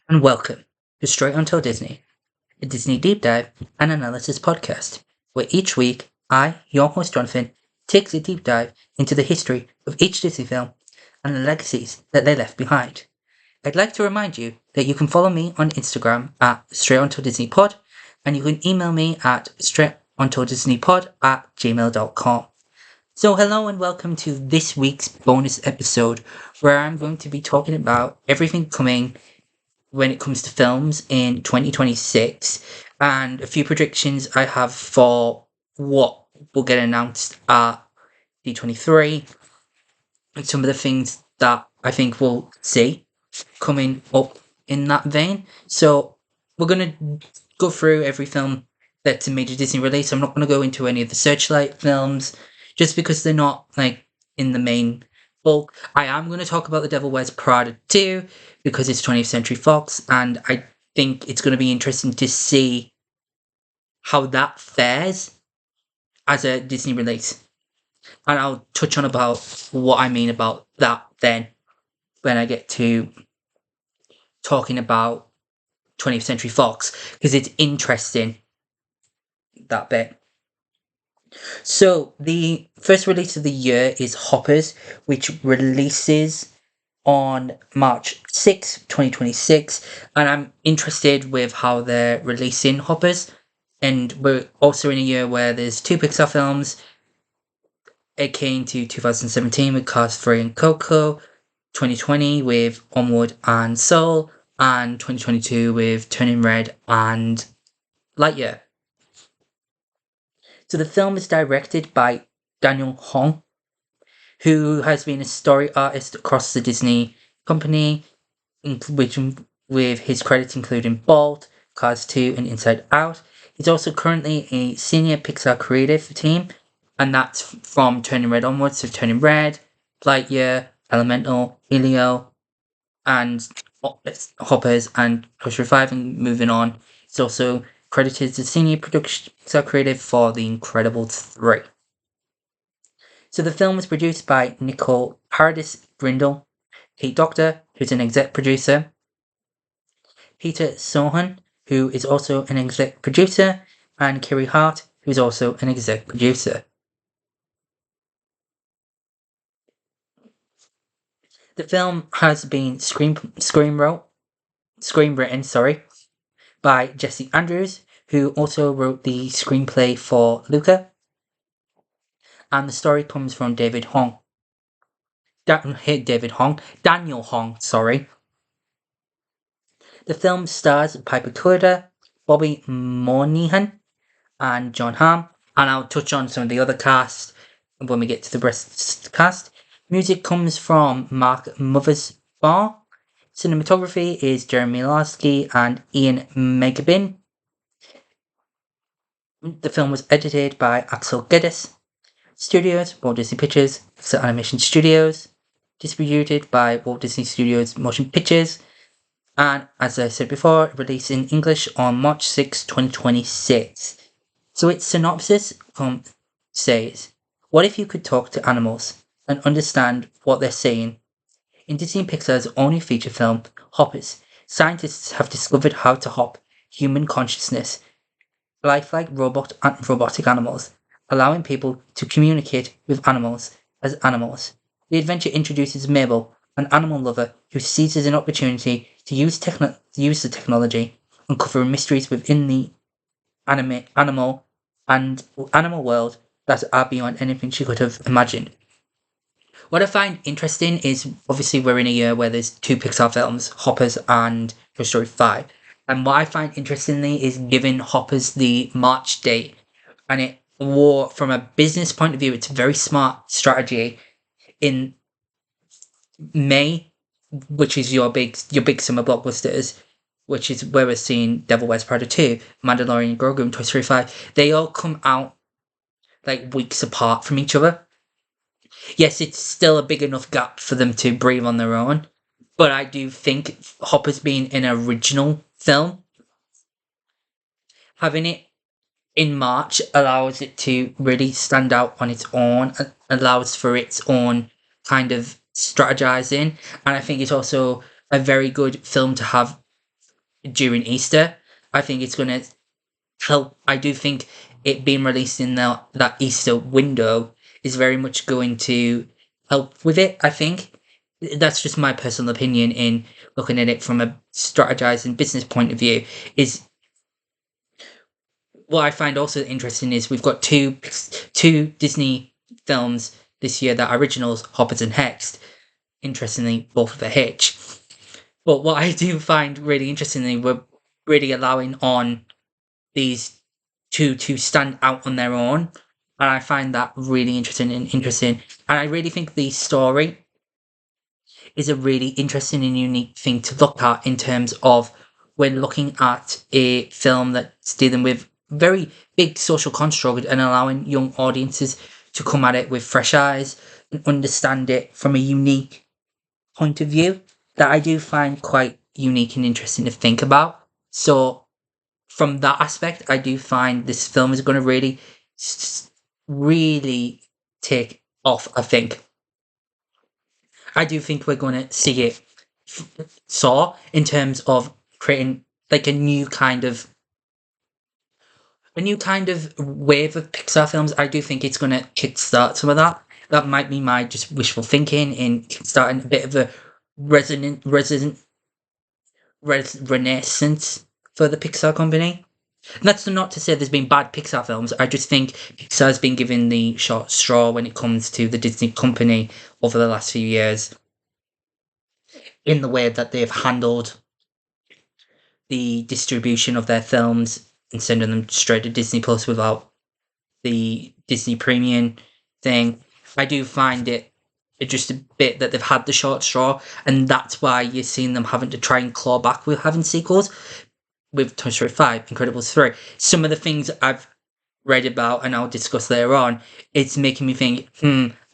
and welcome to Straight Until Disney, a Disney deep dive and analysis podcast, where each week I, your host Jonathan, takes a deep dive into the history of each Disney film and the legacies that they left behind. I'd like to remind you that you can follow me on Instagram at Straight Until Disney Pod, and you can email me at straightuntildisneypod@gmail.com. So hello and welcome to this week's bonus episode, where I'm going to be talking about everything coming when it comes to films in 2026 and a few predictions I have for what will get announced at D23 and some of the things that I think we'll see coming up in that vein. So we're going to go through every film that's a major Disney release. I'm not going to go into any of the Searchlight films just because they're not like in the main bulk. I am going to talk about The Devil Wears Prada 2 because it's 20th Century Fox, and I think it's going to be interesting to see how that fares as a Disney release. And I'll touch on about what I mean about that then when I get to talking about 20th Century Fox, because it's interesting, that bit. So the first release of the year is Hoppers, which releases on March 6th, 2026, and I'm interested with how they're releasing Hoppers. And we're also in a year where there's two Pixar films. It came to 2017 with Cars 3 and Coco, 2020 with Onward and Soul, and 2022 with Turning Red and Lightyear. So the film is directed by Daniel Hong, who has been a story artist across the Disney company, which with his credits including Bolt, Cars 2, and Inside Out. He's also currently a senior Pixar creative team, and that's from Turning Red onwards, so Turning Red, Lightyear, Elemental, Helio, and Hoppers, and Toy Story 5, and moving on. He's also credited as senior production Pixar creative for The Incredibles 3. So the film was produced by Nicole Paradis Brindle, Kate Doctor, who's an exec producer, Peter Sohan, who is also an exec producer, and Kiri Hart, who's also an exec producer. The film has been screenwritten by Jesse Andrews, who also wrote the screenplay for Luca, and the story comes from Daniel Hong, sorry. The film stars Piper Coda, Bobby Moynihan, and John Hamm, and I'll touch on some of the other cast when we get to the rest of the cast. Music comes from Mark Mothersbaugh. Cinematography is Jeremy Lasky and Ian Megabin. The film was edited by Axel Geddes. Studios, Walt Disney Pictures, Pixar Animation Studios. Distributed by Walt Disney Studios Motion Pictures. And as I said before, released in English on March 6, 2026. So its synopsis says, what if you could talk to animals and understand what they're saying? In Disney Pixar's only feature film, Hoppers, scientists have discovered how to hop human consciousness, lifelike robotic animals, allowing people to communicate with animals as animals. The adventure introduces Mabel, an animal lover who seizes an opportunity to use the technology, uncovering mysteries within the animal world that are beyond anything she could have imagined. What I find interesting is obviously we're in a year where there's two Pixar films, Hoppers and Toy Story 5. And what I find interestingly is giving Hoppers the March date. And from a business point of view, it's a very smart strategy. In May, which is your big summer blockbusters, which is where we're seeing Devil Wears Prada 2, Mandalorian, Grogu, and Toy Story 5, they all come out like weeks apart from each other. Yes, it's still a big enough gap for them to breathe on their own, but I do think Hoppers being an original film, having it in March allows it to really stand out on its own, allows for its own kind of strategizing, and I think it's also a very good film to have during Easter. I think it's going to help. I do think it being released in that Easter window is very much going to help with it. I think that's just my personal opinion in looking at it from a strategizing business point of view. Is what I find also interesting is we've got two Disney films this year that are originals, Hoppers and Hex. Interestingly, both of a Hitch. But what I do find really interestingly, we're really allowing on these two to stand out on their own, and I find that really interesting. And I really think the story is a really interesting and unique thing to look at in terms of when looking at a film that's dealing with very big social construct and allowing young audiences to come at it with fresh eyes and understand it from a unique point of view that I do find quite unique and interesting to think about. So from that aspect, I do find this film is going to really take off. I think. I do think we're going to see it soar in terms of creating like a new kind of wave of Pixar films. I do think it's going to kickstart some of that. That might be my just wishful thinking in kickstarting a bit of a renaissance for the Pixar company. And that's not to say there's been bad Pixar films. I just think Pixar's been given the short straw when it comes to the Disney company over the last few years in the way that they've handled the distribution of their films and sending them straight to Disney Plus without the Disney Premium thing. I do find it just a bit that they've had the short straw, and that's why you're seeing them having to try and claw back with having sequels. With Toy Story 5, Incredibles 3, some of the things I've read about and I'll discuss later on, it's making me think,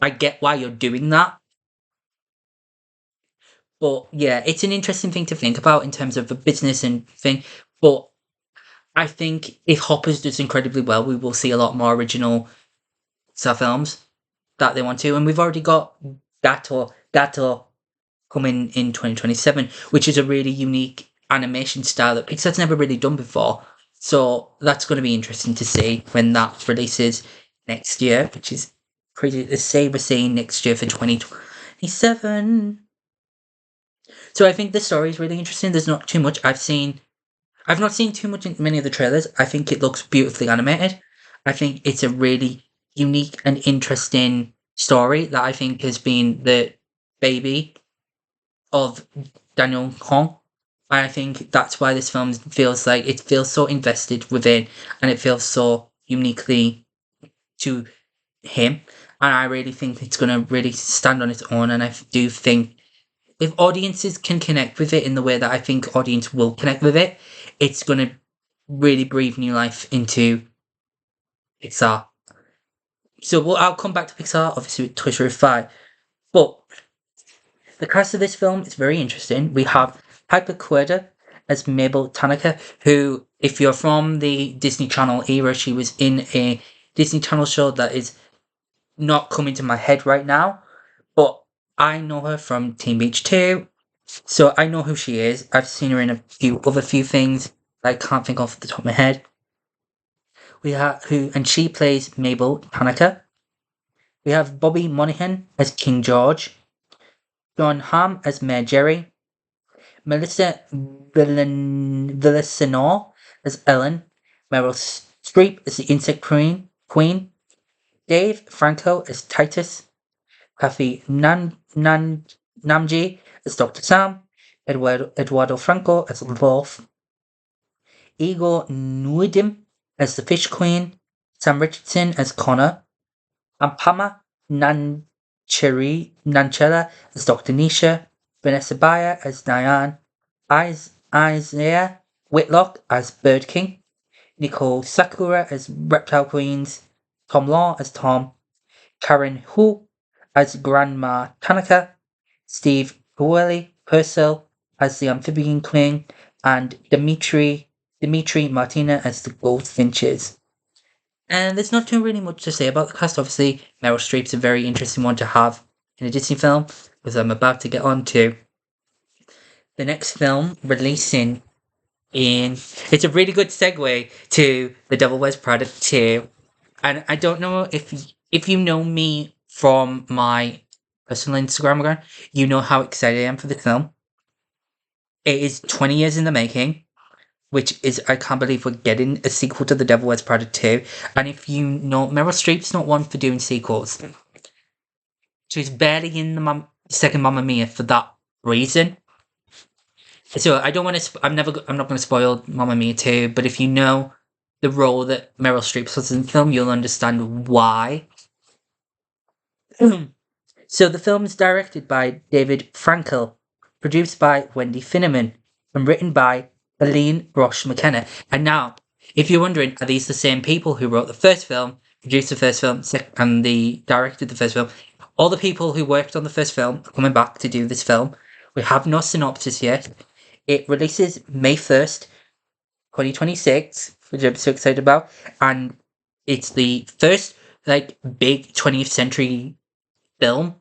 I get why you're doing that. But yeah, it's an interesting thing to think about in terms of the business and thing. But I think if Hoppers does incredibly well, we will see a lot more original Pixar films that they want to. And we've already got Gato coming in 2027, which is a really unique animation style that Pixar's never really done before. So that's going to be interesting to see when that releases next year, which is crazy to say we're saying next year for 2027. So I think the story is really interesting. There's not too much I've not seen too much in many of the trailers. I think it looks beautifully animated. I think it's a really unique and interesting story that I think has been the baby of Daniel Hong. And I think that's why this film feels like it feels so invested within and it feels so uniquely to him. And I really think it's going to really stand on its own. And I do think if audiences can connect with it in the way that I think audience will connect with it, it's going to really breathe new life into Pixar. So I'll come back to Pixar, obviously, with Toy Story 5. But the cast of this film is very interesting. We have Piper Querda as Mabel Tanaka, who, if you're from the Disney Channel era, she was in a Disney Channel show that is not coming to my head right now, but I know her from Teen Beach 2, so I know who she is. I've seen her in a few things I can't think off the top of my head. And she plays Mabel Tanaka. We have Bobby Monahan as King George, John Hamm as Mayor Jerry, Melissa Villasenor as Ellen, Meryl Streep as the Insect Queen, Dave Franco as Titus, Kathy Namji as Dr. Sam, Eduardo Franco as Wolf, Igor Nuidim as the Fish Queen, Sam Richardson as Connor, Ampama Nanchela as Dr. Nisha, Vanessa Bayer as Diane, Isaiah Whitlock as Bird King, Nicole Sakura as Reptile Queens, Tom Law as Tom, Karen Hu as Grandma Tanaka, Steve Purcell as the Amphibian Queen, and Dimitri Martina as the Goldfinches. And there's not too really much to say about the cast. Obviously, Meryl Streep's a very interesting one to have in a Disney film, because I'm about to get on to the next film releasing And it's a really good segue to The Devil Wears Prada 2. And I don't know if you know me from my personal Instagram account, you know how excited I am for the film. It is 20 years in the making, which is, I can't believe we're getting a sequel to The Devil Wears Prada 2. And if you know, Meryl Streep's not one for doing sequels. She's barely in the second Mamma Mia for that reason. So I don't want to. I'm not going to spoil Mamma Mia 2. But if you know the role that Meryl Streep plays in the film, you'll understand why. So the film is directed by David Frankel, produced by Wendy Finneman, and written by Aline Roche McKenna. And now, if you're wondering, are these the same people who wrote the first film, produced the first film, and directed the first film? All the people who worked on the first film are coming back to do this film. We have no synopsis yet. It releases May 1st, 2026, which I'm so excited about. And it's the first, big 20th century film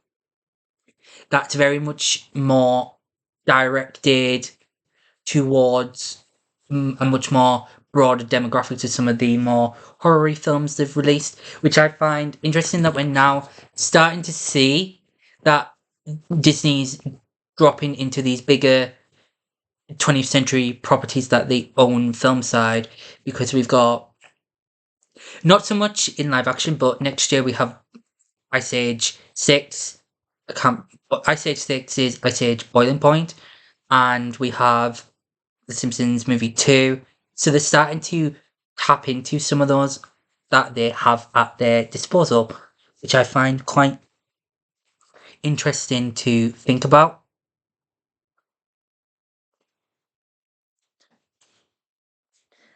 that's very much more directed towards a much more broader demographic to some of the more horror films they've released, which I find interesting that we're now starting to see that Disney's dropping into these bigger 20th century properties that they own film side, because we've got not so much in live action, but next year we have Ice Age 6. Ice Age 6 is Ice Age Boiling Point, and we have The Simpsons movie 2. So they're starting to tap into some of those that they have at their disposal, which I find quite interesting to think about.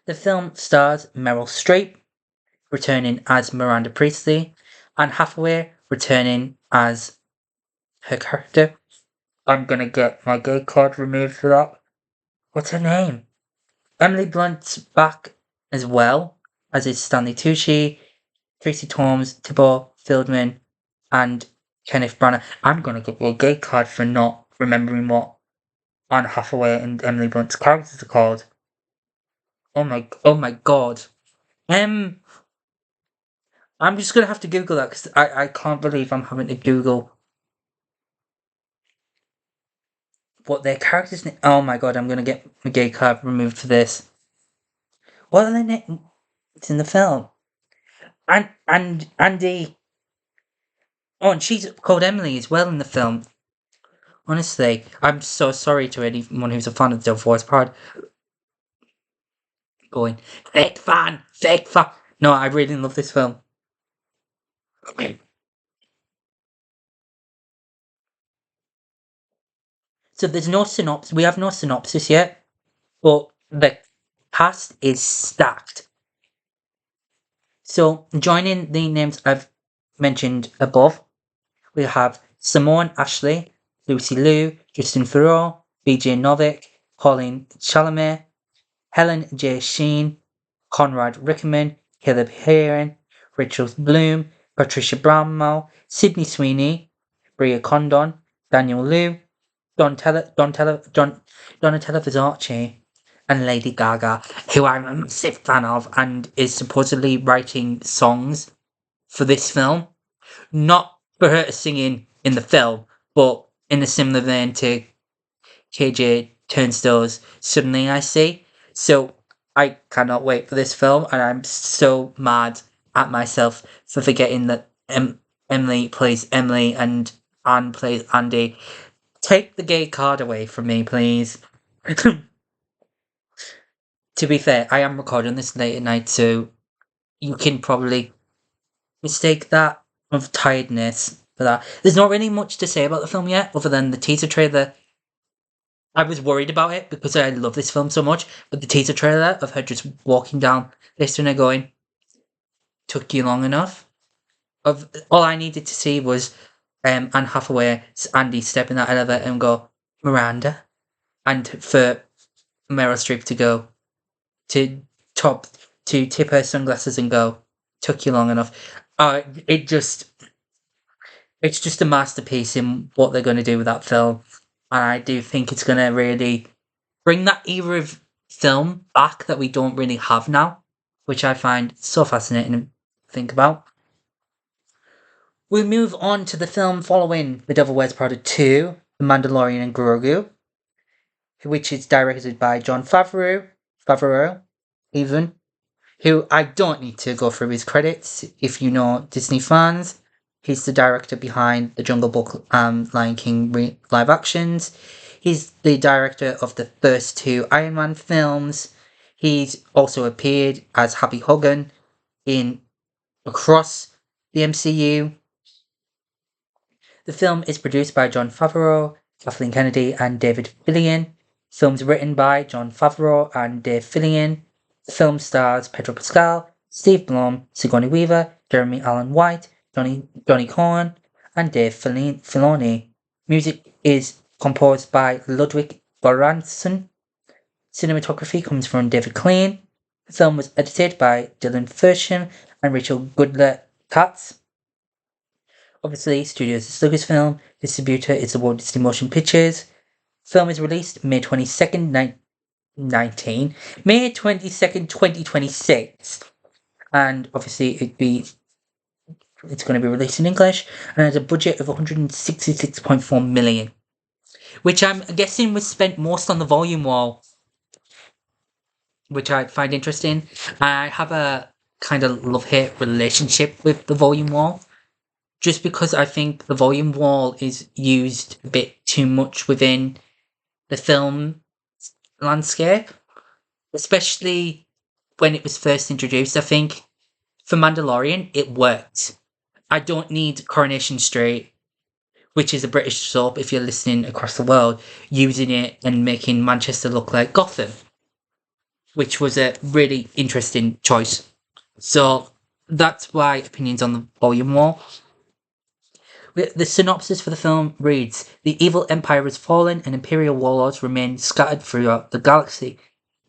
The film stars Meryl Streep, returning as Miranda Priestley, and Hathaway returning as her character. I'm gonna get my gay card removed for that. What's her name? Emily Blunt's back as well, as is Stanley Tucci, Tracy Torms, Tibor Fieldman, and Kenneth Branagh. I'm gonna get your gay card for not remembering what Anne Hathaway and Emily Blunt's characters are called. Oh my god. Um, I'm just gonna have to Google that because I can't believe I'm having to Google what their characters name. Oh my god, I'm gonna get my gay card removed for this. What are their names in the film? And Andy. Oh, and she's called Emily as well in the film. Honestly, I'm so sorry to anyone who's a fan of The Devil Wears Prada. Going, fake fan. No, I really love this film. So there's no synopsis. We have no synopsis yet, but the cast is stacked. So joining the names I've mentioned above, we have Simone Ashley, Lucy Liu, Justin Theroux, BJ Novik, Pauline Chalamet, Helen J. Sheen, Conrad Rickerman, Caleb Heron, Rachel Bloom, Patricia Bramwell, Sydney Sweeney, Bria Condon, Daniel Liu, Donatella Versace, and Lady Gaga, who I'm a massive fan of and is supposedly writing songs for this film. Not for her to sing in the film, but in a similar vein to KJ Turnstill's Suddenly I See. So I cannot wait for this film, and I'm so mad at myself for forgetting that Emily plays Emily and Anne plays Andy. Take the gay card away from me, please. To be fair, I am recording this late at night, so you can probably mistake that of tiredness for that. There's not really much to say about the film yet, other than the teaser trailer. I was worried about it because I love this film so much, but the teaser trailer of her just walking down this and going, took you long enough. Of all I needed to see was Anne Hathaway, Andy step in that elevator and go, Miranda, and for Meryl Streep to go to top to tip her sunglasses and go, took you long enough. It just it's just a masterpiece in what they're going to do with that film, and I do think it's going to really bring that era of film back that we don't really have now, which I find so fascinating to think about. We move on to the film following The Devil Wears Prada 2, The Mandalorian and Grogu, which is directed by Jon Favreau, even, who I don't need to go through his credits if you know Disney fans. He's the director behind the Jungle Book Lion King live actions. He's the director of the first two Iron Man films. He's also appeared as Happy Hogan in across the MCU. The film is produced by Jon Favreau, Kathleen Kennedy, and David Fillion. Films written by Jon Favreau and Dave Fillion. The film stars Pedro Pascal, Steve Blum, Sigourney Weaver, Jeremy Allen White, Johnny Cohen, and Dave Filoni. Music is composed by Ludwig Göransson. Cinematography comes from David Klein. The film was edited by Dylan Fersham and Rachel Goodler-Katz. Obviously, studios is Lucasfilm. Distributor is the Walt Disney Motion Pictures. Film is released May 22nd, May 22nd, 2026. And obviously, it's going to be released in English and has a budget of 166.4 million, which I'm guessing was spent most on the volume wall, which I find interesting. I have a kind of love-hate relationship with the volume wall, just because I think the volume wall is used a bit too much within the film landscape, especially when it was first introduced. I think for Mandalorian, it worked. I don't need Coronation Street, which is a British soap, if you're listening across the world, using it and making Manchester look like Gotham, which was a really interesting choice. So that's why opinions on the volume wall. The synopsis for the film reads: The evil empire has fallen and Imperial warlords remain scattered throughout the galaxy.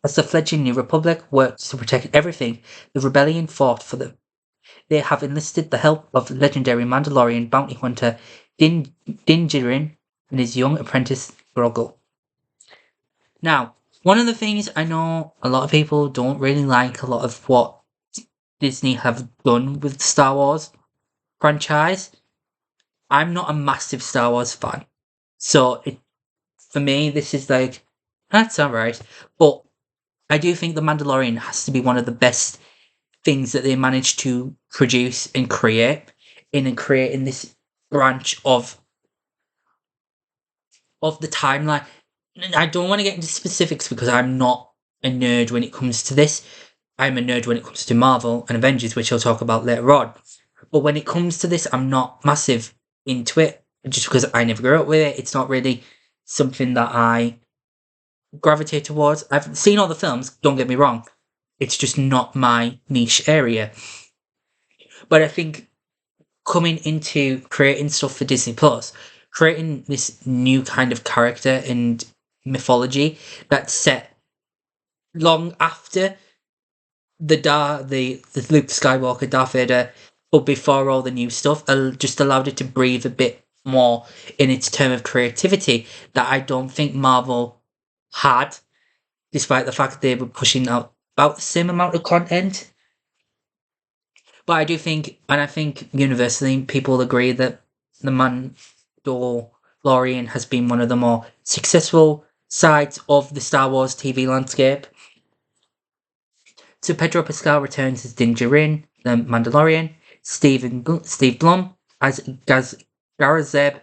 As the fledgling New Republic works to protect everything, the rebellion fought for them. They have enlisted the help of legendary Mandalorian bounty hunter Din Djarin and his young apprentice Grogu. Now, one of the things I know a lot of people don't really like a lot of what Disney have done with the Star Wars franchise. I'm not a massive Star Wars fan, so for me this is like, that's alright. But I do think The Mandalorian has to be one of the best things that they managed to produce and create in creating this branch of the timeline. I don't want to get into specifics because I'm not a nerd when it comes to this. I'm a nerd when it comes to Marvel and Avengers, which I'll talk about later on. But when it comes to this, I'm not massive into it just because I never grew up with it. It's not really something that I gravitate towards. I've seen all the films, don't get me wrong. It's just not my niche area. But I think coming into creating stuff for Disney Plus, creating this new kind of character and mythology that's set long after the Luke Skywalker, Darth Vader, but before all the new stuff, just allowed it to breathe a bit more in its term of creativity that I don't think Marvel had, despite the fact they were pushing out about the same amount of content. But I do think, and I think universally people agree that the Mandalorian has been one of the more successful sides of the Star Wars TV landscape. So Pedro Pascal returns as Din Djarin, the Mandalorian. Steve Blum as Garazeb.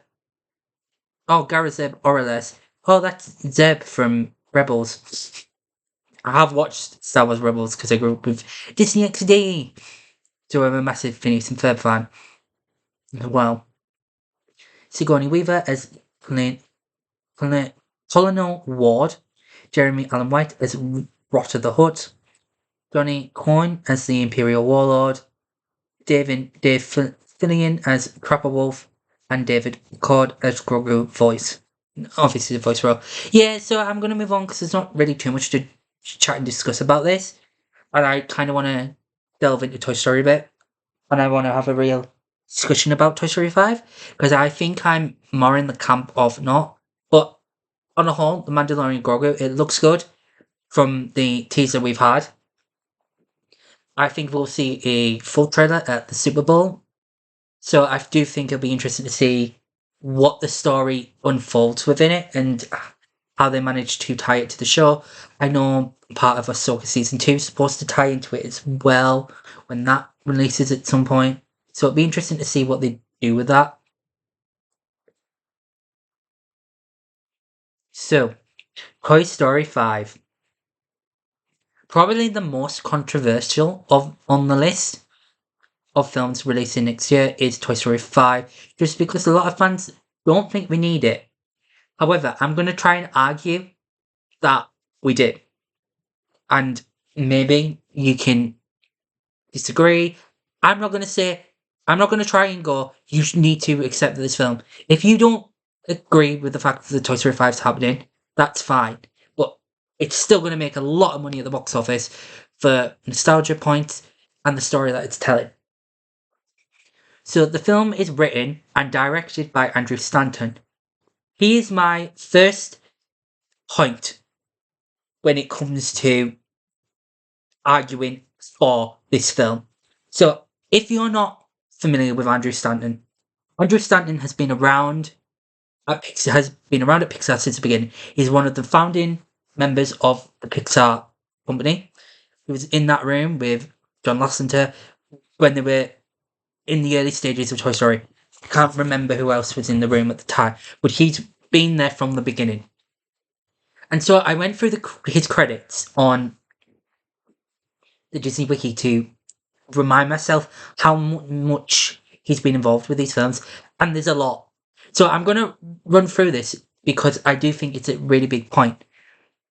Oh, Garazeb Orales. Oh, that's Zeb from Rebels. I have watched Star Wars Rebels because I grew up with Disney XD. So I'm a massive Phineas and Ferb fan as well. Sigourney Weaver as Colonel Ward. Jeremy Allen White as Rotter the Hutt. Johnny Coyne as the Imperial Warlord. Dave Fillion as Crapper Wolf. And David Cord as Grogu voice. Obviously the voice role. Yeah, so I'm going to move on because there's not really too much to chat and discuss about this. And I kind of want to delve into Toy Story a bit. And I want to have a real discussion about Toy Story 5. Because I think I'm more in the camp of not. But on the whole, The Mandalorian Grogu, it looks good. from the teaser we've had. I think we'll see a full trailer at the Super Bowl. So I do think it'll be interesting to see what the story unfolds within it and how they manage to tie it to the show. I know part of Ahsoka Season 2 is supposed to tie into it as well when that releases at some point. So it'll be interesting to see what they do with that. So, Toy Story 5. Probably the most controversial on the list of films releasing next year is Toy Story 5, just because a lot of fans don't think we need it. However, I'm going to try and argue that we did. And maybe you can disagree. I'm not going to try and go, you need to accept this film. If you don't agree with the fact that the Toy Story 5 is happening, that's fine. But it's still going to make a lot of money at the box office for nostalgia points and the story that it's telling. So the film is written and directed by Andrew Stanton. He is my first point when it comes to arguing for this film. So if you're not familiar with Andrew Stanton has been around at Pixar since the beginning. He's one of the founding members of the Pixar company. He was in that room with John Lasseter when they were in the early stages of Toy Story. I can't remember who else was in the room at the time, but he's been there from the beginning. And so I went through his credits on the Disney Wiki to remind myself how much he's been involved with these films, and there's a lot. So I'm going to run through this because I do think it's a really big point.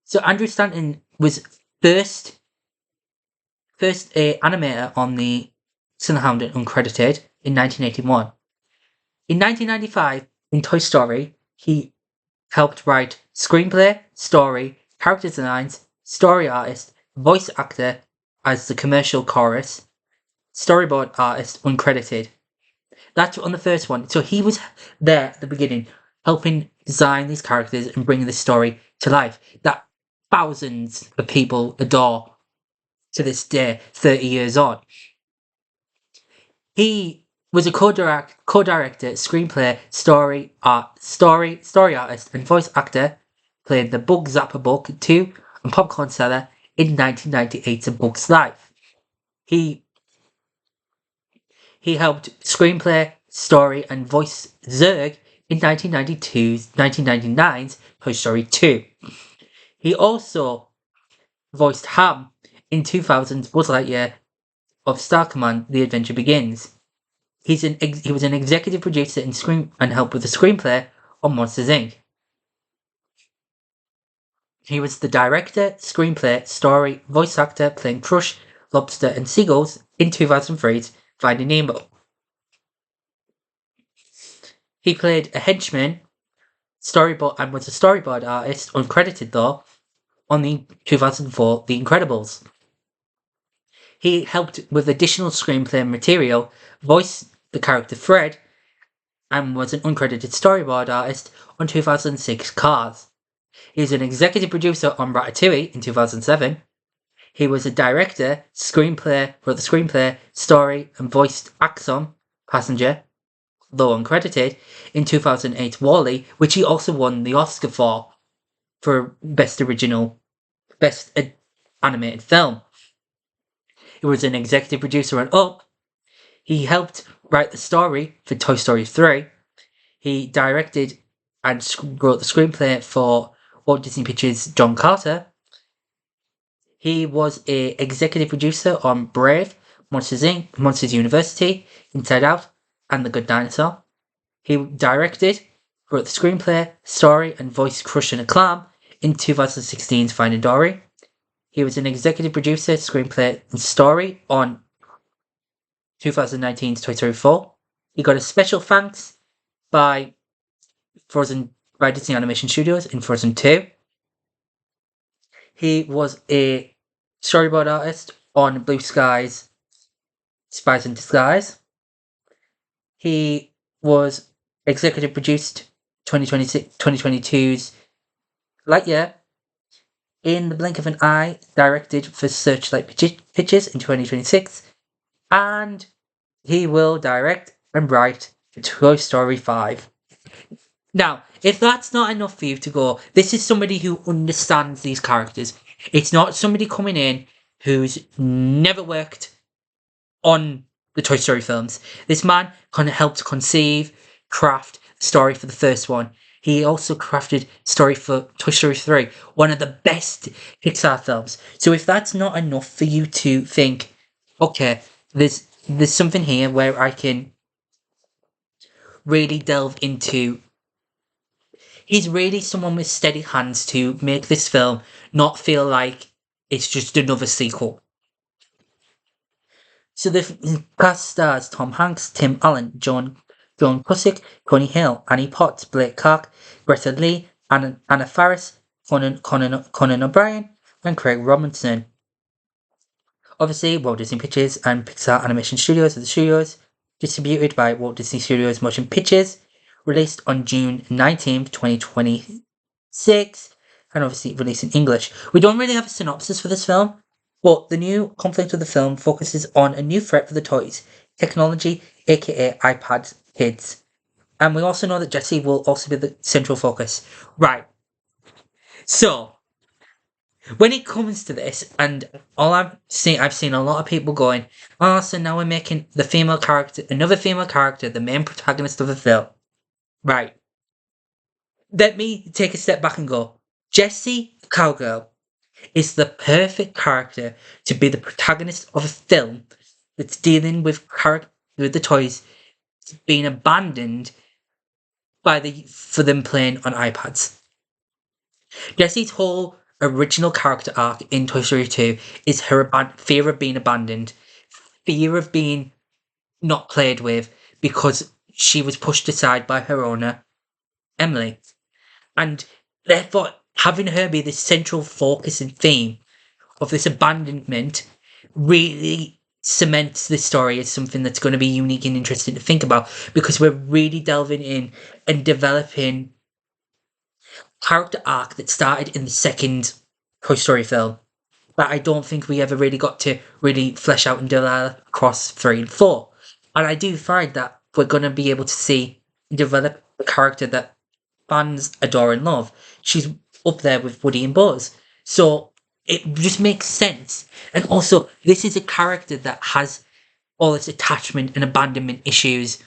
So Andrew Stanton was first animator on the Silverhound and uncredited in 1981. In 1995, in Toy Story, he helped write screenplay, story, character designs, story artist, voice actor as the commercial chorus, storyboard artist uncredited. That's on the first one. So he was there at the beginning, helping design these characters and bring this story to life that thousands of people adore to this day, 30 years on. He was a co-director, screenplay, story artist, and voice actor. Played the Bug Zapper Bug 2 and Popcorn Seller in 1998's A Bug's Life. He helped screenplay, story, and voice Zurg in 1999's Toy Story 2. He also voiced Ham in 2000's Buzz Lightyear of Star Command: The Adventure Begins. He was an executive producer and helped with the screenplay on Monsters Inc. He was the director, screenplay, story, voice actor playing Crush, Lobster, and Seagulls in 2003's Finding Nemo. He played a henchman, and was a storyboard artist, uncredited though, on the 2004 The Incredibles. He helped with additional screenplay material, voiced the character Fred, and was an uncredited storyboard artist on 2006 Cars. He was an executive producer on Ratatouille in 2007. He was a director, wrote the screenplay, story, and voiced Axon, Passenger, though uncredited, in 2008 WALL-E, which he also won the Oscar for Best Animated Film. He was an executive producer on Up. He helped write the story for Toy Story 3. He directed and wrote the screenplay for Walt Disney Pictures' John Carter. He was an executive producer on Brave, Monsters Inc., Monsters University, Inside Out, and The Good Dinosaur. He directed, wrote the screenplay, story, and voiced Crush and a Clam in 2016's Finding Dory. He was an executive producer, screenplay, and story on 2019's Toy Story 4. He got a special thanks by Disney Animation Studios in Frozen 2. He was a storyboard artist on Blue Skies, Spies in Disguise. He was executive produced 2022's Lightyear. in the blink of an eye, directed for Searchlight Pictures in 2026, and he will direct and write Toy Story 5. Now, if that's not enough for you to go, this is somebody who understands these characters. It's not somebody coming in who's never worked on the Toy Story films. This man kind of helped conceive, craft the story for the first one. He also crafted story for Toy Story 3, one of the best Pixar films. So if that's not enough for you to think, okay, there's something here where I can really delve into. He's really someone with steady hands to make this film not feel like it's just another sequel. So the cast stars Tom Hanks, Tim Allen, Joan Cusack, Connie Hill, Annie Potts, Blake Clark, Greta Lee, Anna Faris, Conan O'Brien, and Craig Robinson. Obviously, Walt Disney Pictures and Pixar Animation Studios are the studios, distributed by Walt Disney Studios Motion Pictures, released on June 19th, 2026, and obviously released in English. We don't really have a synopsis for this film, but the new conflict of the film focuses on a new threat for the toys, technology, aka iPad kids. And we also know that Jessie will also be the central focus. Right. So, when it comes to this, and I've seen a lot of people going, oh, so now we're making the female character, another female character, the main protagonist of the film. Right. Let me take a step back and go, Jessie the Cowgirl is the perfect character to be the protagonist of a film that's dealing with with the toys being abandoned for them playing on iPads. Jessie's whole original character arc in Toy Story 2 is her fear of being abandoned, fear of being not played with because she was pushed aside by her owner, Emily. And therefore, having her be the central focus and theme of this abandonment really cements this story as something that's going to be unique and interesting to think about, because we're really delving in and developing character arc that started in the second Toy Story film that I don't think we ever really got to really flesh out and develop across 3 and 4. And I do find that we're going to be able to see and develop a character that fans adore and love. She's up there with Woody and Buzz. So it just makes sense. And also, this is a character that has all its attachment and abandonment issues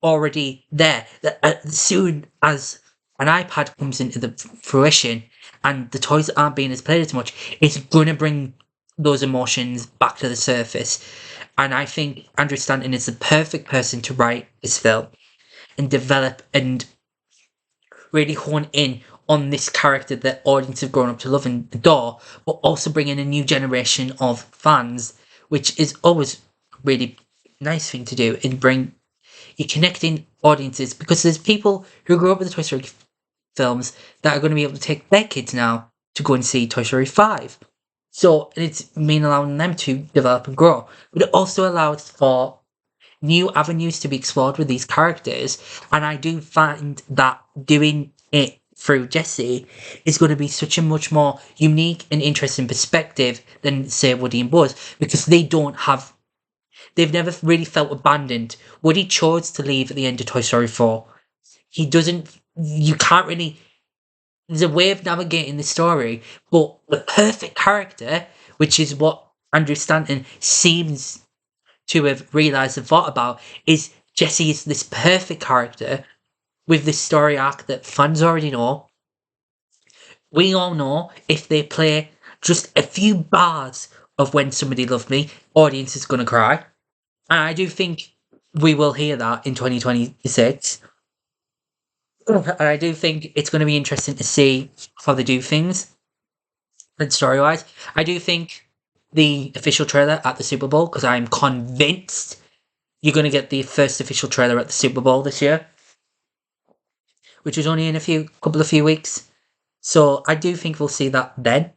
already there. That as soon as an iPad comes into the fruition and the toys aren't being as played as much, it's going to bring those emotions back to the surface. And I think Andrew Stanton is the perfect person to write this film and develop and really hone in on this character that audiences have grown up to love and adore, but also bring in a new generation of fans, which is always really nice thing to do, and bring you connecting audiences, because there's people who grew up with the Toy Story films that are going to be able to take their kids now to go and see Toy Story 5. So it's mean allowing them to develop and grow, but it also allows for new avenues to be explored with these characters. And I do find that doing it through Jessie is going to be such a much more unique and interesting perspective than, say, Woody and Buzz, because they've never really felt abandoned. Woody chose to leave at the end of Toy Story 4. You can't really, there's a way of navigating the story, but the perfect character, which is what Andrew Stanton seems to have realised and thought about, is Jessie is this perfect character with this story arc that fans already know. We all know if they play just a few bars of When Somebody Loved Me, audience is going to cry. And I do think we will hear that in 2026. And I do think it's going to be interesting to see how they do things. And story-wise, I do think the official trailer at the Super Bowl, because I'm convinced you're going to get the first official trailer at the Super Bowl this year, which is only in a few weeks. So I do think we'll see that then.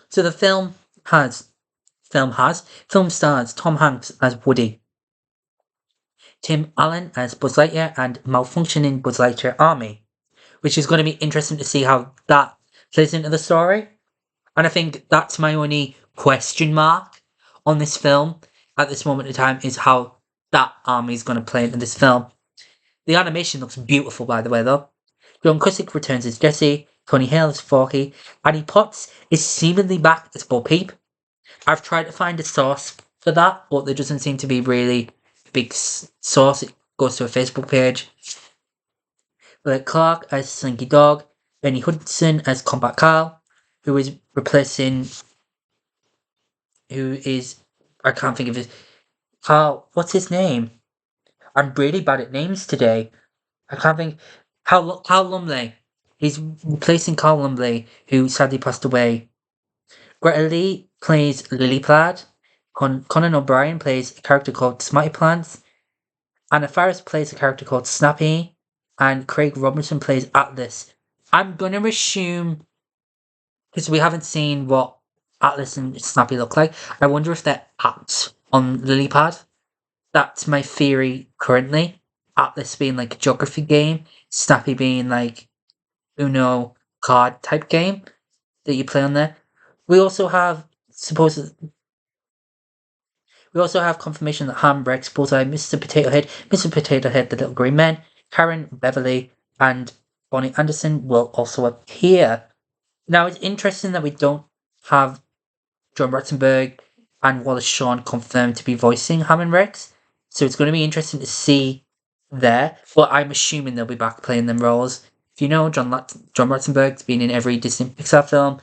So the film stars Tom Hanks as Woody, Tim Allen as Buzz Lightyear and malfunctioning Buzz Lightyear army, which is going to be interesting to see how that plays into the story. And I think that's my only question mark on this film at this moment in time, is how that army is going to play into this film. The animation looks beautiful, by the way, though. John Cusack returns as Jesse, Tony Hale as Forky, Annie Potts is seemingly back as Bo Peep. I've tried to find a source for that, but there doesn't seem to be really a big source. It goes to a Facebook page. Blake Clark as Slinky Dog, Benny Hudson as Combat Carl, who is replacing. Who is. I can't think of his. Carl. What's his name? I'm really bad at names today. I can't think. Carl Lumley. He's replacing Carl Lumley, who sadly passed away. Greta Lee plays Lily Plaid. Conan O'Brien plays a character called Smarty Plants. Anna Faris plays a character called Snappy. And Craig Robinson plays Atlas. I'm going to assume, because we haven't seen what Atlas and Snappy look like, I wonder if they're apps on Lilypad. That's my theory currently. Atlas being like a geography game, Snappy being like Uno card type game that you play on there. We also have confirmation that Ham, Rex, Bullseye, Mr. Potato Head, the Little Green Men, Karen, Beverly, and Bonnie Anderson will also appear. Now, it's interesting that we don't have John Ratzenberg and Wallace Shawn confirmed to be voicing Ham and Rex, so it's going to be interesting to see there, but I'm assuming they'll be back playing them roles. If you know, John Ratzenberg's been in every Disney Pixar film.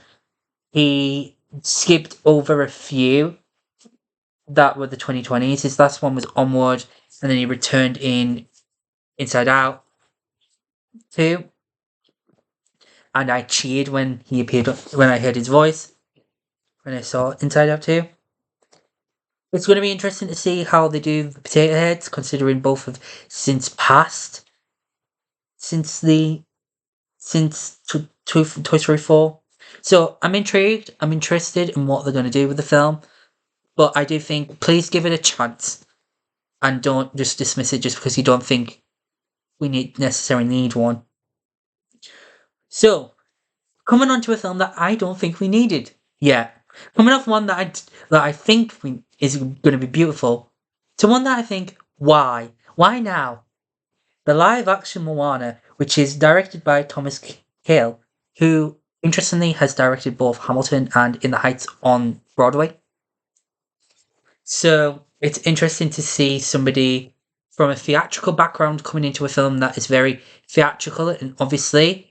He skipped over a few that were the 2020s. His last one was Onward, and then he returned in Inside Out 2. And I cheered when he appeared, when I heard his voice, when I saw Inside Out 2. It's going to be interesting to see how they do the Potato Heads, considering both have since passed since Toy Story 4. So I'm intrigued. I'm interested in what they're going to do with the film. But I do think, please give it a chance. And don't just dismiss it just because you don't think we necessarily need one. So, coming on to a film that I don't think we needed yet. Coming off one that I think is going to be beautiful, to one that I think, why? Why now? The live-action Moana, which is directed by Thomas Kail, who, interestingly, has directed both Hamilton and In the Heights on Broadway. So, it's interesting to see somebody from a theatrical background coming into a film that is very theatrical, and obviously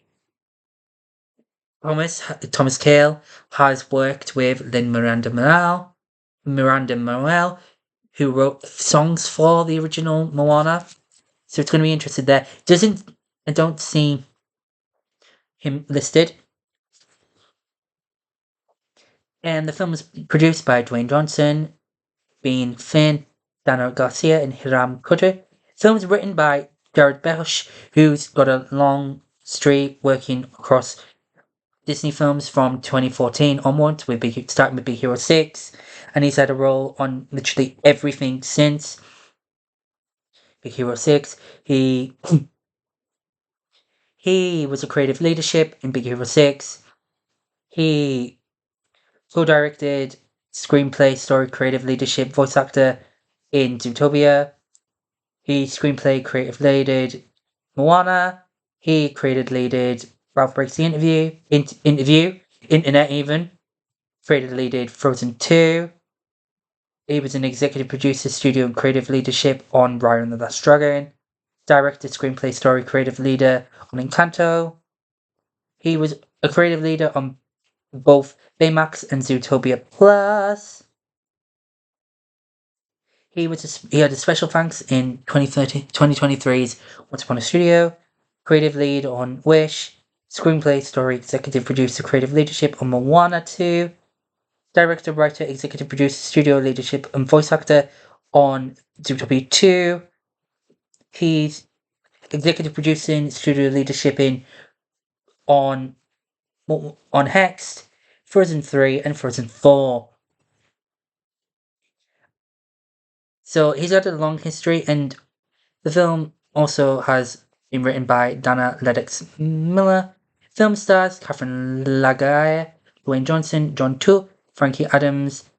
Thomas Kail has worked with Lin-Miranda Miranda, who wrote songs for the original Moana. So it's going to be interesting there. I don't see him listed. And the film was produced by Dwayne Johnson, Bean Finn, Dana Garcia, and Hiram Kutter. The film was written by Jared Belch, who's got a long streak working across Disney films from 2014 onwards, starting with Big Hero 6, and he's had a role on literally everything since Big Hero 6. He was a creative leadership in Big Hero 6. He co-directed screenplay, story, creative leadership, voice actor in Zootopia. He screenplay, creative leaded Moana. He created leaded Ralph Breaks the Internet even. Created leaded Frozen 2. He was an executive producer, studio, and creative leadership on Raya and the Last Dragon. Directed, screenplay, story, creative leader on Encanto. He was a creative leader on both Baymax and Zootopia Plus. He had a special thanks in 2023's Once Upon a Studio. Creative lead on Wish. Screenplay, story, executive producer, creative leadership on Moana 2. Director, writer, executive producer, studio leadership, and voice actor on Zootopia 2. He's executive producing, studio leadership on Hext, Frozen 3, and Frozen 4. So he's got a long history, and the film also has Been written by Dana Lennox Miller. Film stars Catherine Lagaia, Dwayne Johnson, John Tu, Frankie Adams,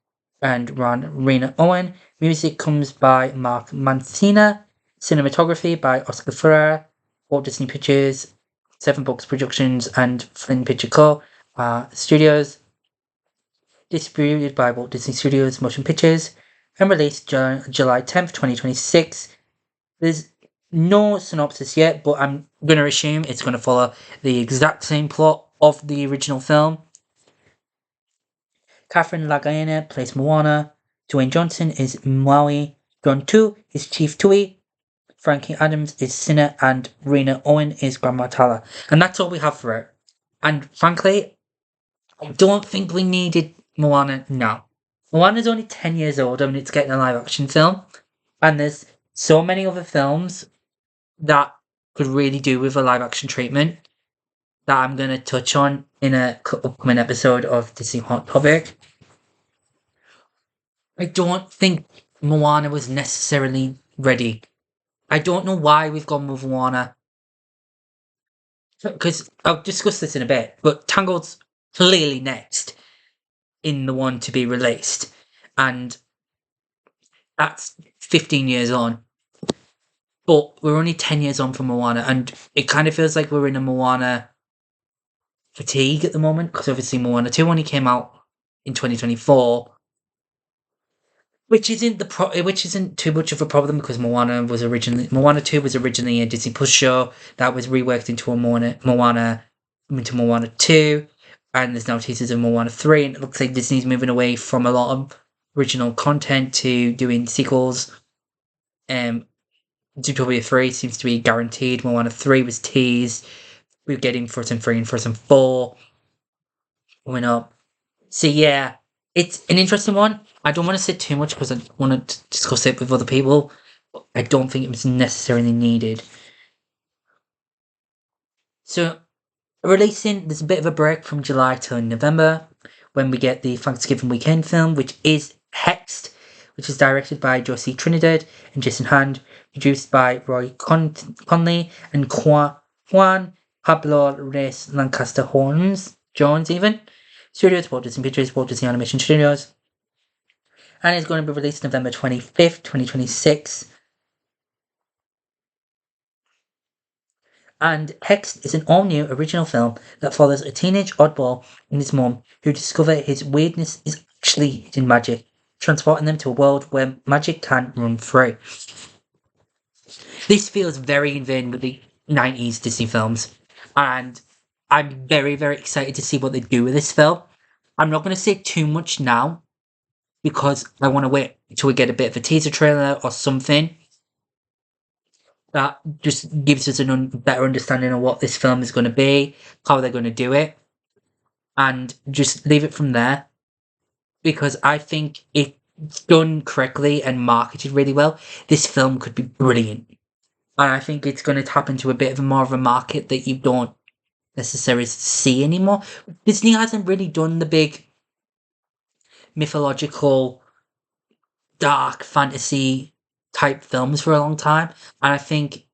and Rena Owen. Music comes by Mark Mancina. Cinematography by Oscar Ferrer. Walt Disney Pictures, Seven Books Productions, and Flynn Picture Co. Studios. Distributed by Walt Disney Studios Motion Pictures. And released July 10th, 2026. There's no synopsis yet, but I'm going to assume it's going to follow the exact same plot of the original film. Catherine Lagayane plays Moana. Dwayne Johnson is Maui. John Tu is Chief Tui. Frankie Adams is Sinner, and Rena Owen is Grandma Tala. And that's all we have for it. And frankly, I don't think we needed Moana now. Moana's only 10 years old and it's getting a live action film. And there's so many other films that could really do with a live action treatment that I'm going to touch on in a upcoming episode of Disney Hot Topic. I don't think Moana was necessarily ready. I don't know why we've gone with Moana. Because I'll discuss this in a bit, but Tangled's clearly next in the one to be released. And that's 15 years on. But we're only 10 years on from Moana, and it kind of feels like we're in a Moana fatigue at the moment, because obviously Moana 2 only came out in 2024, which isn't too much of a problem, because Moana 2 was originally a Disney Plus show that was reworked into Moana 2, and there's now teasers of Moana 3, and it looks like Disney's moving away from a lot of original content to doing sequels. Zootopia 3 seems to be guaranteed. Moana 3 was teased. We're getting Frozen 3 and Frozen 4 coming up. So yeah, it's an interesting one. I don't want to say too much because I want to discuss it with other people. I don't think it was necessarily needed. So there's a bit of a break from July till November when we get the Thanksgiving weekend film, which is Hexed, which is directed by Josie Trinidad and Jason Hand, produced by Roy Conley and Juan Pablo Reyes Lancaster Jones even. Studios, Walt Disney Pictures, Walt Disney Animation Studios. And it's going to be released November 25th, 2026. And Hexed is an all-new original film that follows a teenage oddball and his mom who discover his weirdness is actually hidden magic, transporting them to a world where magic can run free. This feels very in vein with the 90s Disney films, and I'm very, very excited to see what they do with this film. I'm not going to say too much now, because I want to wait until we get a bit of a teaser trailer or something that just gives us a better understanding of what this film is going to be, how they're going to do it, and just leave it from there. Because I think if done correctly and marketed really well, this film could be brilliant. And I think it's going to tap into a bit of more of a market that you don't necessarily see anymore. Disney hasn't really done the big mythological, dark fantasy type films for a long time. And I think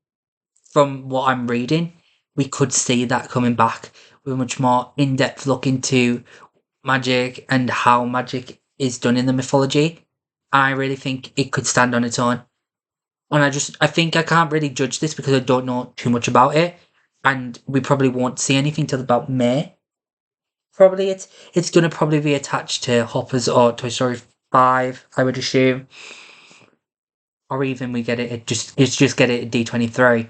from what I'm reading, we could see that coming back with a much more in-depth look into magic and how magic is done in the mythology. I really think it could stand on its own. And I think I can't really judge this because I don't know too much about it. And we probably won't see anything till about May. Probably it's going to probably be attached to Hoppers or Toy Story 5, I would assume. Or even we get it just get it at D23.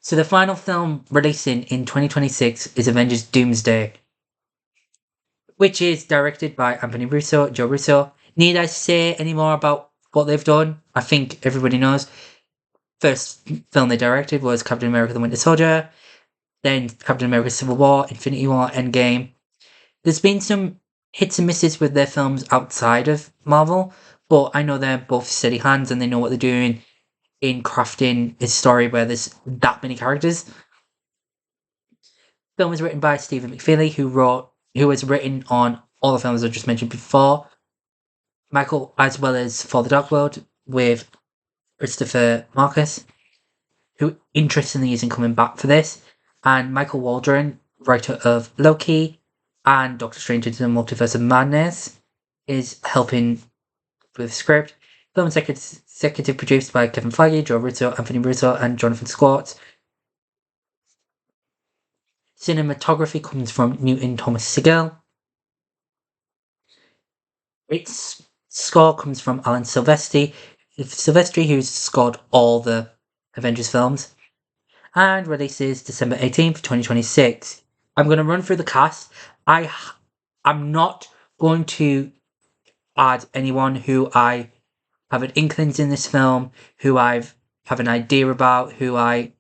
So the final film releasing in 2026 is Avengers Doomsday, which is directed by Anthony Russo, Joe Russo. Need I say any more about what they've done? I think everybody knows. First film they directed was Captain America the Winter Soldier, then Captain America Civil War, Infinity War, Endgame. There's been some hits and misses with their films outside of Marvel, but I know they're both steady hands and they know what they're doing in crafting a story where there's that many characters. The film was written by Stephen McFeely, who has written on all the films I just mentioned before, Michael, as well as For the Dark World with Christopher Marcus. who interestingly isn't coming back for this, and Michael Waldron, writer of Loki and Doctor Strange into the Multiverse of Madness, is helping with the script. Film executive produced by Kevin Feige, Joe Russo, Anthony Russo, and Jonathan Scott. Cinematography comes from Newton Thomas Sigel. Its score comes from Alan Silvestri, who's scored all the Avengers films, and releases December 18th, 2026. I'm going to run through the cast. I'm not going to add anyone who I have an inklings in this film, who I have an idea about, who I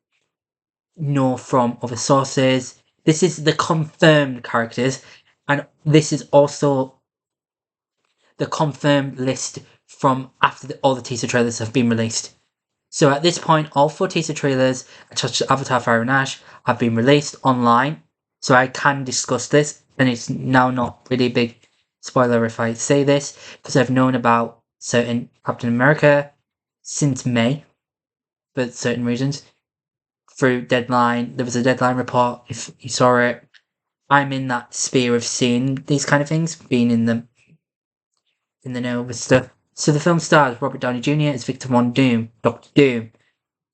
know from other sources. This is the confirmed characters, and this is also the confirmed list from after all the teaser trailers have been released. So at this point, all 4 teaser trailers attached to Avatar Fire and Ash have been released online, so I can discuss this, and it's now not really a big spoiler if I say this, because I've known about certain Captain America since May, for certain reasons. Through Deadline, there was a Deadline report, if you saw it. I'm in that sphere of seeing these kind of things, being in the know with stuff. So the film stars Robert Downey Jr. as Victor Von Doom, Doctor Doom,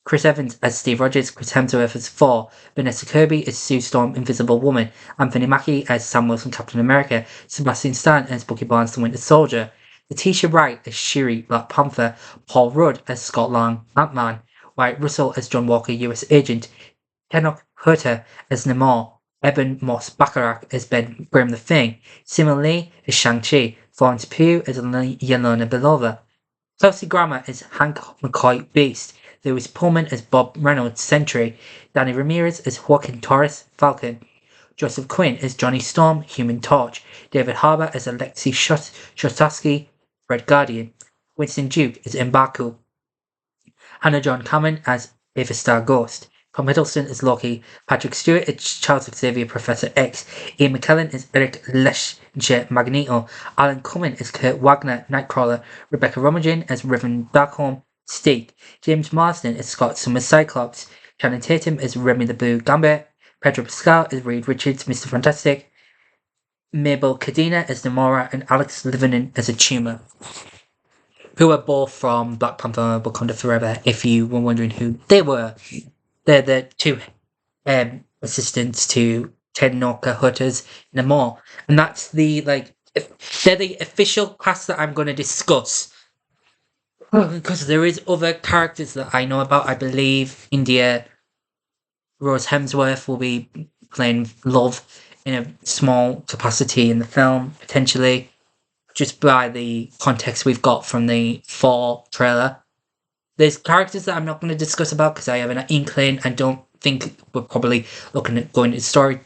Chris Evans as Steve Rogers, Chris Hemsworth as Thor, Vanessa Kirby as Sue Storm, Invisible Woman, Anthony Mackie as Sam Wilson, Captain America, Sebastian Stan as Bucky Barnes, the Winter Soldier, Letitia Wright as Shuri, Black Panther, Paul Rudd as Scott Lang, Ant-Man, Wyatt Russell as John Walker, US Agent, Tenoch Huerta as Namor, Eben Moss Bacharach as Ben Grimm the Thing, Simon Lee as Shang-Chi, Florence Pugh as Yelena Belova, Kelsey Grammer as Hank McCoy Beast, Lewis Pullman as Bob Reynolds Sentry, Danny Ramirez as Joaquin Torres Falcon, Joseph Quinn as Johnny Storm Human Torch, David Harbour as Alexei Shostaski Red Guardian, Winston Duke as M'Baku, Hannah John Cameron as Ava Star Ghost, Tom Hiddleston as Loki, Patrick Stewart as Charles Xavier Professor X, Ian McKellen as Eric Lesche Magneto, Alan Cumming as Kurt Wagner Nightcrawler, Rebecca Romijn as Reverend Darkholm Steak, James Marsden as Scott Summers Cyclops, Channing Tatum as Remy the Blue Gambit, Pedro Pascal as Reed Richards Mr. Fantastic, Mabel Cadena as Namora, and Alex Livenin as a tumor, who are both from Black Panther Wakanda Forever, if you were wondering who they were. They're the 2 assistants to Tenoch Huerta's Namor. And that's they're the official cast that I'm going to discuss. Because there is other characters that I know about. I believe India Rose Hemsworth will be playing Love in a small capacity in the film, potentially, just by the context we've got from the Thor trailer. There's characters that I'm not going to discuss about because I have an inkling. I don't think we're probably looking at going into story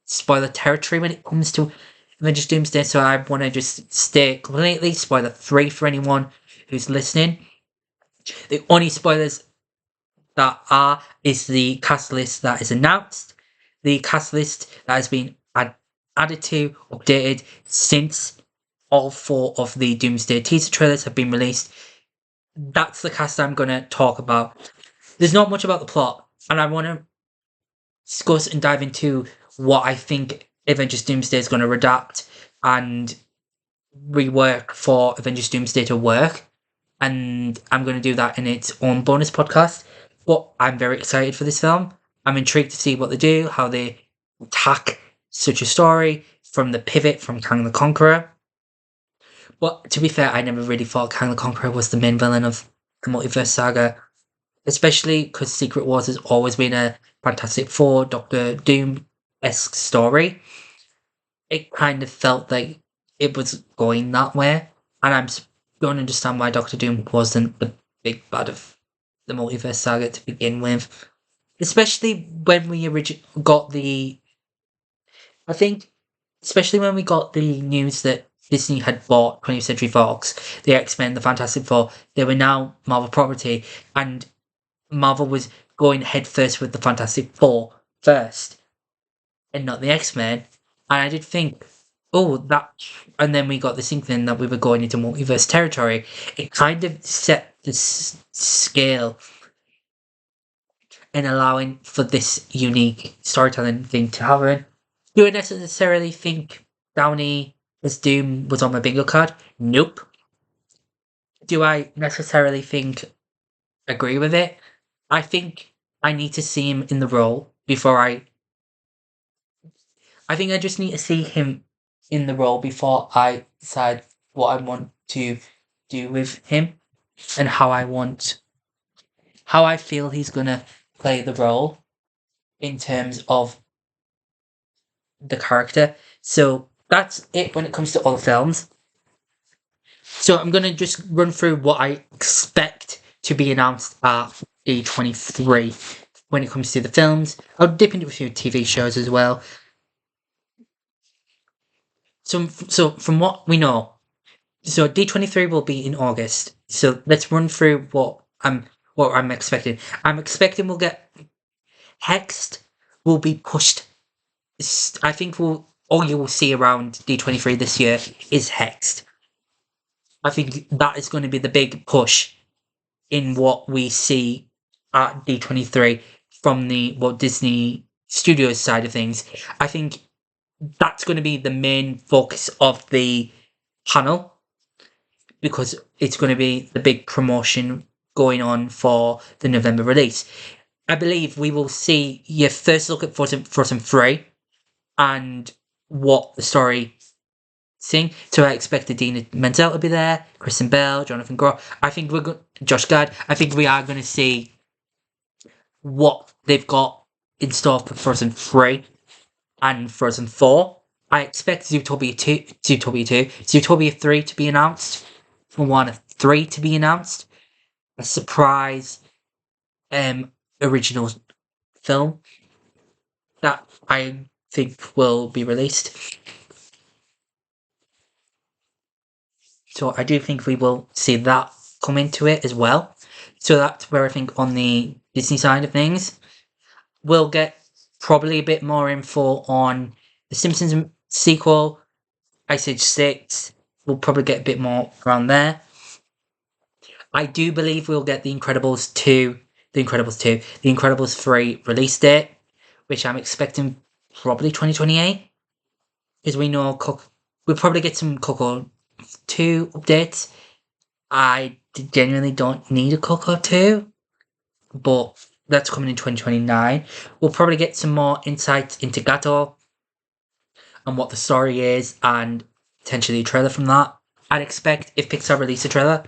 spoiler territory when it comes to Avengers Doomsday, so I want to just stay completely spoiler free for anyone who's listening. The only spoilers that is the cast list that is announced, the cast list that has been added to, updated since all 4 of the Doomsday teaser trailers have been released. That's the cast I'm going to talk about. There's not much about the plot, and I want to discuss and dive into what I think Avengers Doomsday is going to adapt and rework for Avengers Doomsday to work. And I'm going to do that in its own bonus podcast. But I'm very excited for this film. I'm intrigued to see what they do, how they attack such a story from the pivot from Kang the Conqueror. But to be fair, I never really thought Kang the Conqueror was the main villain of the Multiverse Saga, especially because Secret Wars has always been a Fantastic Four, Doctor Doom-esque story. It kind of felt like it was going that way, and I don't understand why Doctor Doom wasn't the big bad of the Multiverse Saga to begin with. Especially when we got the... I think, especially when we got the news that Disney had bought 20th Century Fox, the X-Men, the Fantastic Four, they were now Marvel property, and Marvel was going headfirst with the Fantastic Four first, and not the X-Men. And I did think, and then we got this inkling that we were going into multiverse territory. It kind of set the scale and allowing for this unique storytelling thing to happen. Do I necessarily think Downey as Doom was on my bingo card? Nope. Do I necessarily think agree with it? I think I need to see him in the role before I think I just need to see him in the role before I decide what I want to do with him and how I feel he's gonna play the role in terms of the character. So that's it when it comes to all the films. So I'm gonna just run through what I expect to be announced at D23 when it comes to the films. I'll dip into a few TV shows as well. So from what we know, so D23 will be in August. So let's run through what I'm expecting. I'm expecting we'll get Hexed will be pushed. I think all you will see around D23 this year is Hexed. I think that is going to be the big push in what we see at D23 from the Walt Disney Studios side of things. I think that's going to be the main focus of the panel because it's going to be the big promotion going on for the November release. I believe we will see your first look at Frozen 3 and what the story sing. So I expect Idina Menzel to be there, Kristen Bell, Jonathan Groff. I think Josh Gad. I think we are going to see what they've got in store for Frozen 3 and Frozen 4. I expect Zootopia 2, Zootopia 3 to be announced, Moana 3 to be announced, a surprise original film that I think will be released. So I do think we will see that come into it as well. So that's where I think on the Disney side of things, we'll get probably a bit more info on the Simpsons sequel, Ice Age 6. We'll probably get a bit more around there. I do believe we'll get The Incredibles 3 release date, which I'm expecting probably 2028. Because we know we'll probably get some Coco 2 updates. I genuinely don't need a Coco 2, but that's coming in 2029. We'll probably get some more insights into Gato and what the story is and potentially a trailer from that. I'd expect if Pixar release a trailer,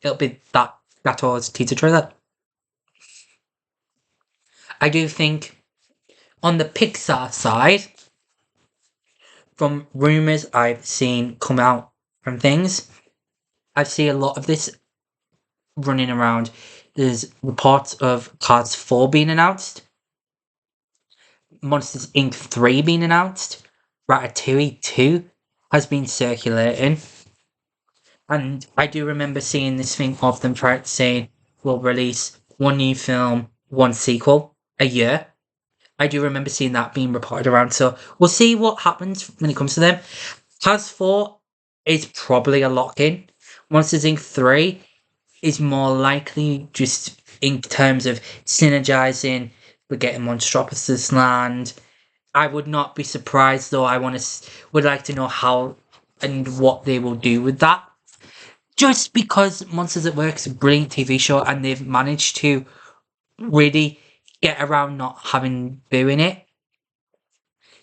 it'll be that Gato's teaser trailer. I do think on the Pixar side, from rumours I've seen come out from things, I see a lot of this running around. There's reports of Cars 4 being announced, Monsters Inc. 3 being announced, Ratatouille 2 has been circulating, and I do remember seeing this thing of them saying we'll release one new film, one sequel a year. I do remember seeing that being reported around, so we'll see what happens when it comes to them. Cars 4 is probably a lock-in. Monsters Inc. 3 is more likely just in terms of synergizing. We're getting Monstropolis Land. I would not be surprised though. Would like to know how and what they will do with that. Just because Monsters at Work is a brilliant TV show and they've managed to really get around not having Boo in it.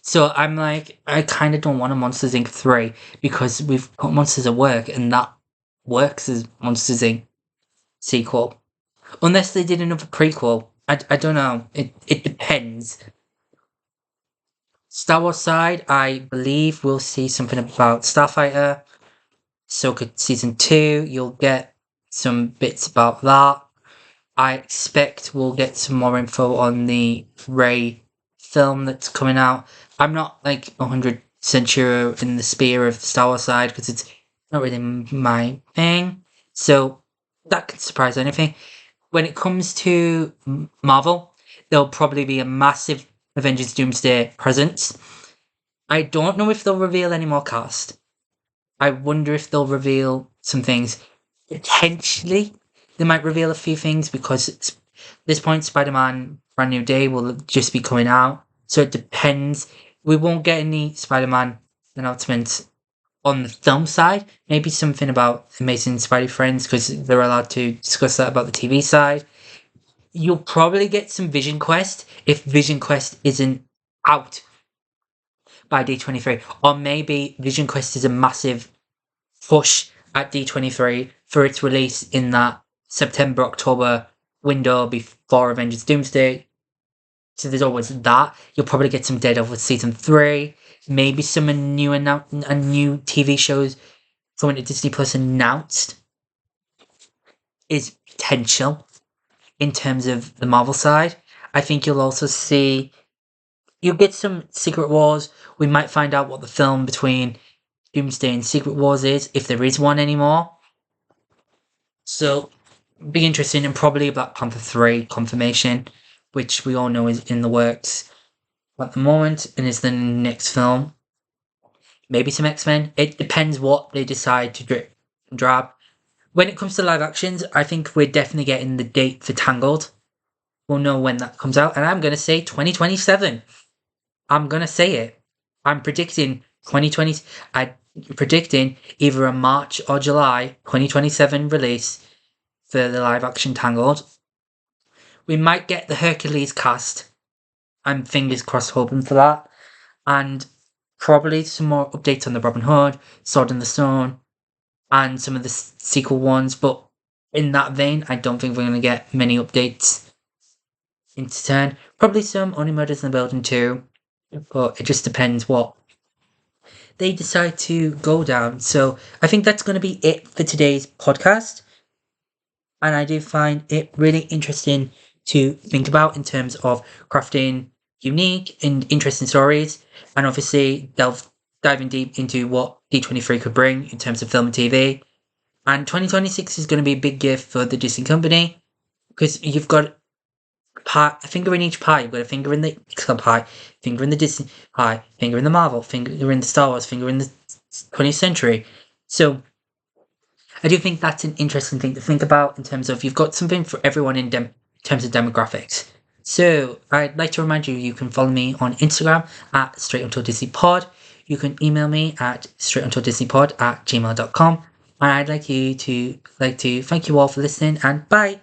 So I'm like, I kind of don't want a Monsters Inc. 3 because we've got Monsters at Work and that works as Monsters Inc. sequel. Unless they did another prequel. I don't know. It depends. Star Wars side, I believe we'll see something about Starfighter. Ahsoka Season 2, you'll get some bits about that. I expect we'll get some more info on the Rey film that's coming out. I'm not like 100% sure in the sphere of the Star Wars side because it's not really my thing. So that could surprise anything. When it comes to Marvel, there'll probably be a massive Avengers Doomsday presence. I don't know if they'll reveal any more cast. I wonder if they'll reveal some things. Potentially, they might reveal a few things because at this point, Spider-Man Brand New Day will just be coming out. So it depends. We won't get any Spider-Man announcements on the film side. Maybe something about Amazing Spidey Friends, because they're allowed to discuss that about the TV side. You'll probably get some Vision Quest if Vision Quest isn't out by D23. Or maybe Vision Quest is a massive push at D23 for its release in that September, October window before Avengers Doomsday. So there's always that. You'll probably get some Daredevil season 3. Maybe some new TV shows going to Disney Plus announced is potential in terms of the Marvel side. I think you'll also you'll get some Secret Wars. We might find out what the film between Doomsday and Secret Wars is, if there is one anymore. So, be interesting, and probably a Black Panther 3 confirmation, which we all know is in the works at the moment and is the next film. Maybe some X-Men. It depends what they decide to drip and drab. When it comes to live actions, I think we're definitely getting the date for Tangled. We'll know when that comes out, and I'm going to say 2027. I'm going to say it. I'm predicting 2020. I'm predicting either a March or July 2027 release for the live action Tangled. We might get the Hercules cast. I'm fingers crossed hoping for that. And probably some more updates on the Robin Hood, Sword in the Stone, and some of the sequel ones. But in that vein, I don't think we're going to get many updates into turn. Probably some Only Murders in the Building too. But it just depends what they decide to go down. So I think that's going to be it for today's podcast. And I do find it really interesting to think about in terms of crafting unique and interesting stories, and obviously diving deep into what D23 could bring in terms of film and TV. And 2026 is going to be a big year for the Disney company, because you've got a finger in each pie. You've got a finger in the Pixar pie, finger in the Disney pie, finger in the Marvel, finger in the Star Wars, finger in the 20th century. So I do think that's an interesting thing to think about in terms of you've got something for everyone in terms of demographics. So I'd like to remind you, you can follow me on Instagram at straightuntoldisneypod. You can email me at straightuntoldisneypod@gmail.com. And I'd like to thank you all for listening, and bye.